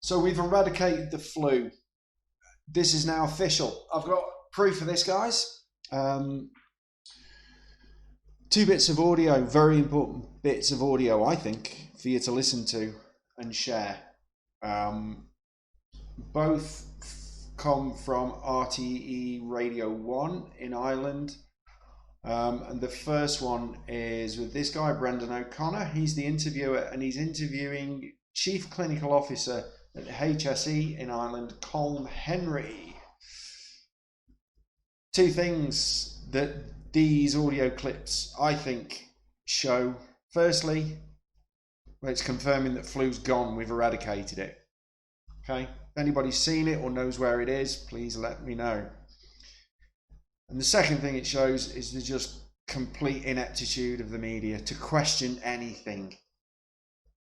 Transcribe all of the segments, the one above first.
So we've eradicated the flu. This is now official. I've got proof of this, guys. 2 bits of audio, very important bits of audio, I think, for you to listen to and share. Both come from RTE Radio 1 in Ireland. And the first one is with this guy, Brendan O'Connor. He's the interviewer, and he's interviewing Chief Clinical Officer at HSE in Ireland, Colm Henry. 2 things that these audio clips, I think, show. Firstly, it's confirming that flu's gone. We've eradicated it. Okay? If anybody's seen it or knows where it is, please let me know. And the second thing it shows is the just complete ineptitude of the media to question anything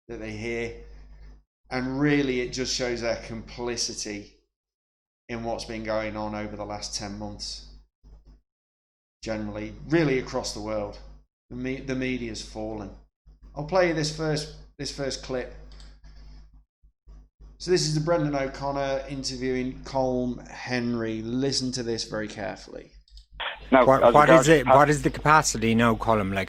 that they hear. And really, it just shows their complicity in what's been going on over the last 10 months. Generally, really across the world, the media's fallen. I'll play you this first clip. So this is the Brendan O'Connor interviewing Colm Henry. Listen to this very carefully. Now, what is it? What is the capacity now, Colm? I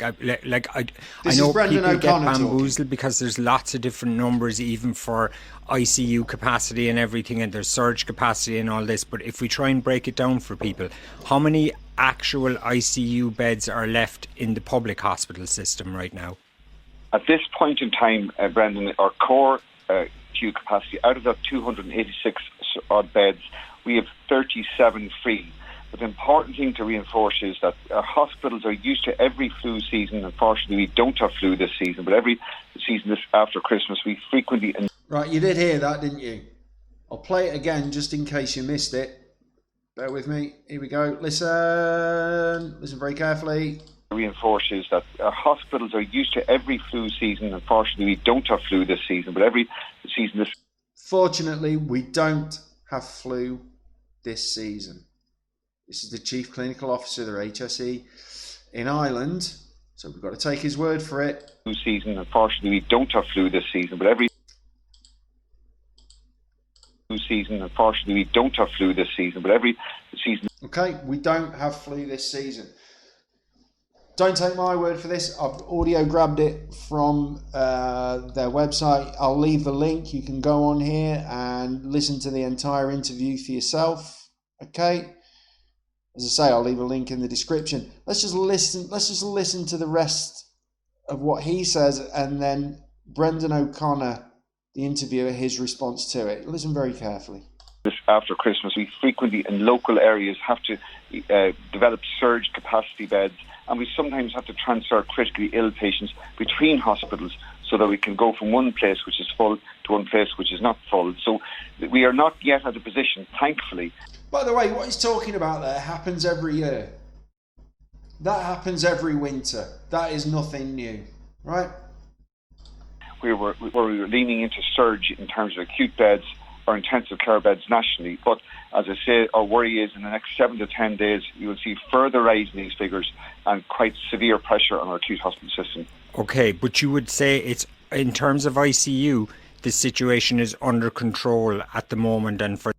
know people get bamboozled because there's lots of different numbers, even for ICU capacity and everything, and there's surge capacity and all this. But if we try and break it down for people, how many actual ICU beds are left in the public hospital system right now? At this point in time, Brendan, our core ICU capacity, out of the 286 odd beds, we have 37 free. But the important thing to reinforce is that our hospitals are used to every flu season. Unfortunately, we don't have flu this season, but every season after Christmas, we frequently... Right, you did hear that, didn't you? I'll play it again just in case you missed it. Bear with me. Here we go. Listen very carefully. Reinforces that our hospitals are used to every flu season. Unfortunately, we don't have flu this season, but every season... Fortunately, we don't have flu this season. This is the Chief Clinical Officer of the HSE in Ireland, so we've got to take his word for it. Flu season, unfortunately, we don't have flu this season, but every season, unfortunately, we don't have flu this season, but every season... Okay, we don't have flu this season. Don't take my word for this. I've audio grabbed it from their website. I'll leave the link. You can go on here and listen to the entire interview for yourself. Okay? As I say, I'll leave a link in the description. Let's just listen to the rest of what he says, and then Brendan O'Connor, the interviewer, his response to it. Listen very carefully. After Christmas, we frequently in local areas have to develop surge capacity beds, and we sometimes have to transfer critically ill patients between hospitals so that we can go from one place which is full to one place which is not full. So we are not yet at a position, thankfully. By the way, what he's talking about there happens every year. That happens every winter. That is nothing new, right? We were leaning into surge in terms of acute beds or intensive care beds nationally. But as I say, our worry is in the next 7 to 10 days, you will see further rise in these figures and quite severe pressure on our acute hospital system. Okay, but you would say it's, in terms of ICU, the situation is under control at the moment, and for...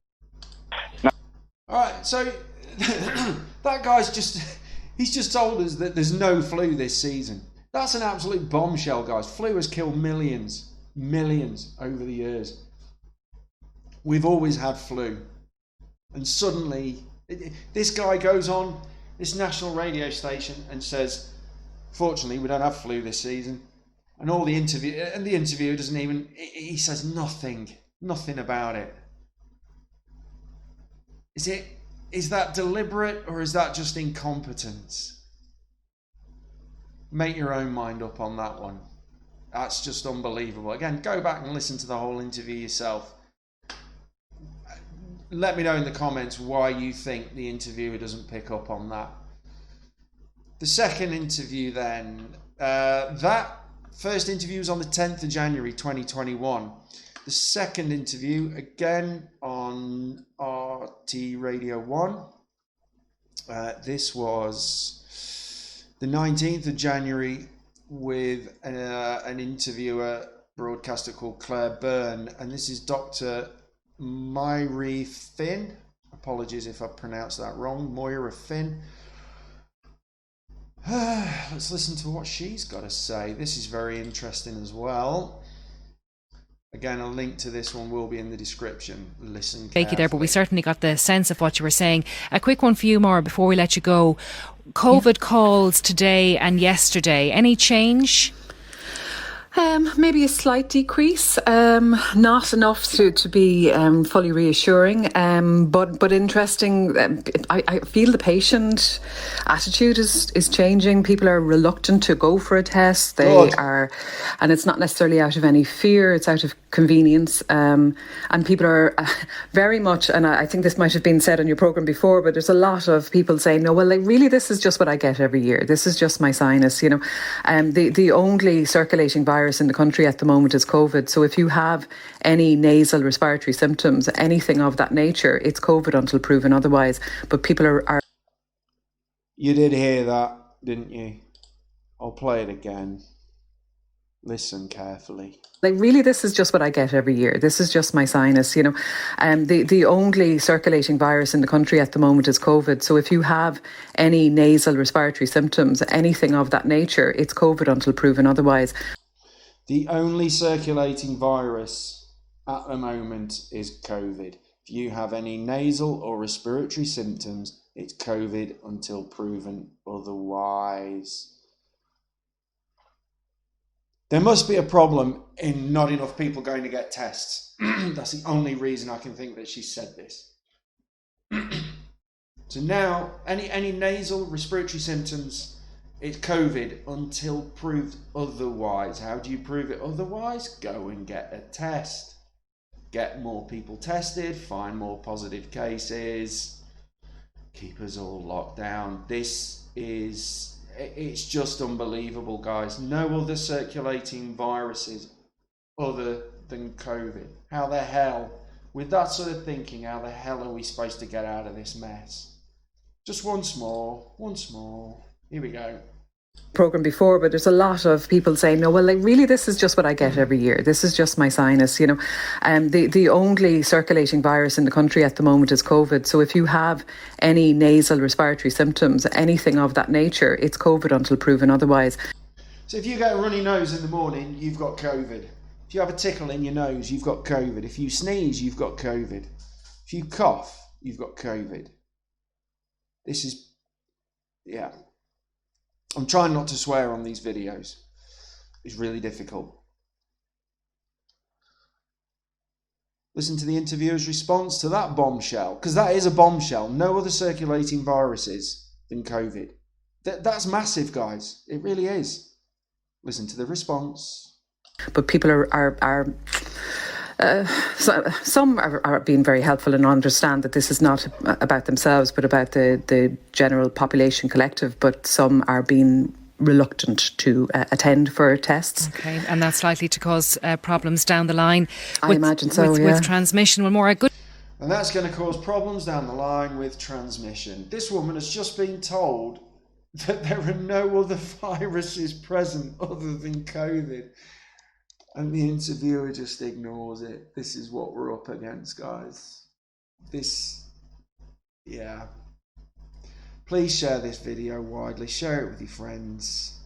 All right, so that guy's he's just told us that there's no flu this season. That's an absolute bombshell, guys. Flu has killed millions over the years. We've always had flu. And suddenly, this guy goes on this national radio station and says, fortunately, we don't have flu this season. And the interviewer doesn't even, he says nothing about it. Is that deliberate, or is that just incompetence? Make your own mind up on that one. That's just unbelievable. Again, go back and listen to the whole interview yourself. Let me know in the comments why you think the interviewer doesn't pick up on that. The second interview then, that first interview was on the 10th of January 2021. The second interview, again on RT Radio 1. This was the 19th of January with an interviewer broadcaster called Claire Byrne, and this is Dr. Myri Finn. Apologies if I pronounced that wrong. Moira Finn. Let's listen to what she's got to say. This is very interesting as well. Again, a link to this one will be in the description. Listen carefully. Thank you there, but we certainly got the sense of what you were saying. A quick one for you, Maura, before we let you go. COVID calls today and yesterday. Any change? Maybe a slight decrease, not enough to be fully reassuring, but interesting. I feel the patient attitude is changing. People are reluctant to go for a test. They are, and it's not necessarily out of any fear, it's out of convenience. And people are very much, and I think this might have been said on your programme before, but there's a lot of people saying, no, well, really, this is just what I get every year. This is just my sinus, you know. The only circulating virus in the country at the moment is COVID. So if you have any nasal respiratory symptoms, anything of that nature, it's COVID until proven otherwise. But people are... You did hear that, didn't you? I'll play it again. Listen carefully. Like, really, this is just what I get every year. This is just my sinus, you know. The only circulating virus in the country at the moment is COVID. So if you have any nasal respiratory symptoms, anything of that nature, it's COVID until proven otherwise. The only circulating virus at the moment is COVID. If you have any nasal or respiratory symptoms, it's COVID until proven otherwise. There must be a problem in not enough people going to get tests. That's the only reason I can think that she said this. So now, any nasal respiratory symptoms, it's COVID until proved otherwise. How do you prove it otherwise? Go and get a test. Get more people tested, find more positive cases, keep us all locked down. It's just unbelievable, guys. No other circulating viruses other than COVID. How the hell, with that sort of thinking, how the hell are we supposed to get out of this mess? Just once more. Here we go. Programme before, but there's a lot of people saying, no, well, like, really, this is just what I get every year. This is just my sinus, you know. The only circulating virus in the country at the moment is COVID. So if you have any nasal respiratory symptoms, anything of that nature, it's COVID until proven otherwise. So if you get a runny nose in the morning, you've got COVID. If you have a tickle in your nose, you've got COVID. If you sneeze, you've got COVID. If you cough, you've got COVID. This is, yeah. I'm trying not to swear on these videos. It's really difficult. Listen to the interviewer's response to that bombshell, because that is a bombshell. No other circulating viruses than COVID. That's massive, guys. It really is. Listen to the response. But people some are being very helpful and understand that this is not about themselves but about the general population collective, but some are being reluctant to attend for tests. Okay, and that's likely to cause problems down the line. I imagine so, yeah. With transmission. Well, Maura, good. And that's going to cause problems down the line with transmission. This woman has just been told that there are no other viruses present other than COVID. And the interviewer just ignores it. This is what we're up against, guys. Yeah. Please share this video widely. Share it with your friends.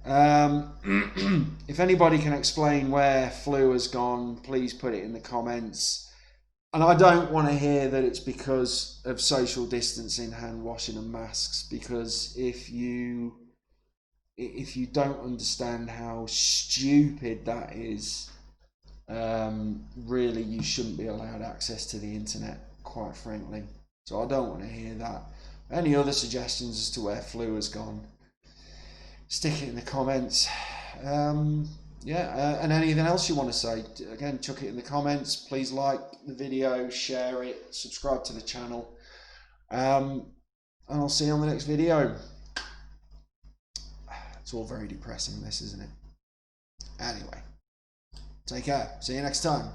If anybody can explain where flu has gone, please put it in the comments. And I don't want to hear that it's because of social distancing, hand washing and masks, because if you don't understand how stupid that is, really you shouldn't be allowed access to the internet, quite frankly. So I don't want to hear that. Any other suggestions as to where flu has gone, stick it in the comments. And anything else you want to say, again, chuck it in the comments. Please like the video, share it, subscribe to the channel, and I'll see you on the next video. It's all very depressing, this, isn't it? Anyway, take care. See you next time.